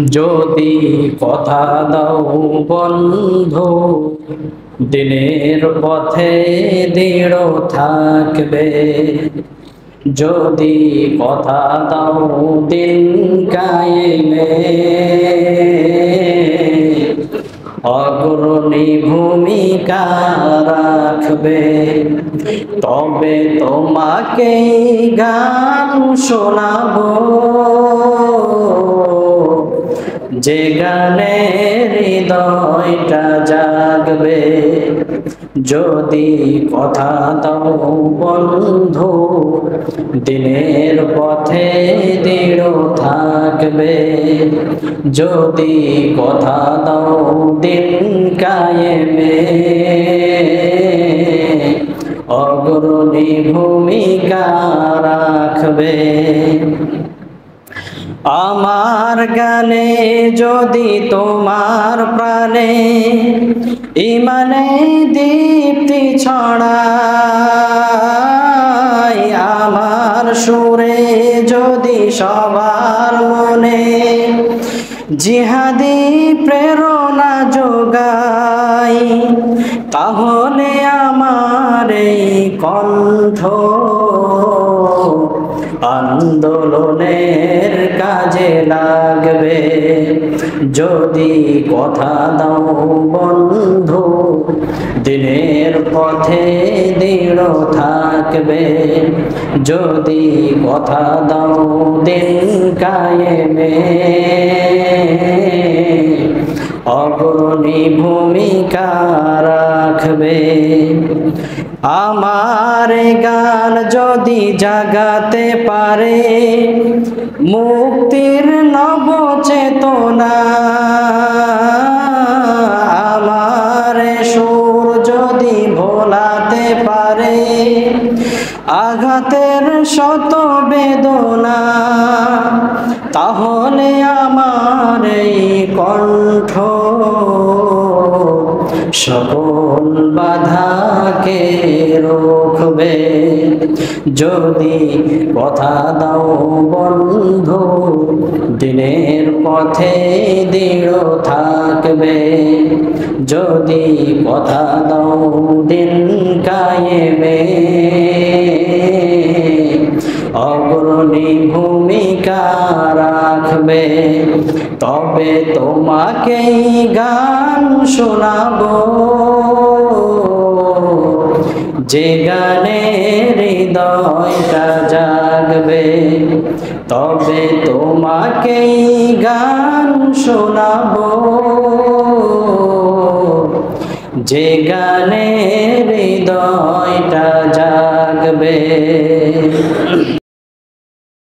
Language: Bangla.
যদি কথা দাও বন্ধু, দিনের পথে দৃঢ় থাকবে। যদি কথা দাও দিন কায়েমে, অগ্রণী ভূমিকা রাখবে। তবে তোমাকে গান শোনাবো, যে গানে হৃদয়টা জাগবে। যদি কথা দাও বন্ধু, দিনের পথে দৃঢ় থাকবে। যদি কথা দাও দিন কায়েমে, অগ্রণী ভূমিকা রাখবে। আমার গানে যদি তোমার প্রাণে ইমানে দীপ্তি ছড়ায়, আমার সুরে যদি সবার মনে জিহাদি প্রেরণা যোগাই, তাহলে আমার এই কণ্ঠ আন্দোলনের কাজে লাগবে। যদি কথা দাও বন্ধু, দিনের পথে দৃঢ় থাকবে। যদি কথা দাও দিন কায়েমে, অগ্রণী ভূমিকা রাখবে। আমার গান যদি জাগাতে পারে মুক্তির নব চেতনা, আমার সুর যদি ভোলাতে পারে আঘাতের শত বেদনা, তাহলে আমার এই কণ্ঠ সকল বাধাকে রোখবে। যদি কথা দাও বন্ধু, দিনের পথে দৃঢ় থাকবে। যদি কথা দাও দিন কায়েমে, অগ্রণী ভূমিকা রাখবে। তবে তোমাকেই গান শোনাবো, যে গানে হৃদয়টা জাগবে। তবে তোমাকেই গান শোনাবো, যে গানে হৃদয়টা জাগবে।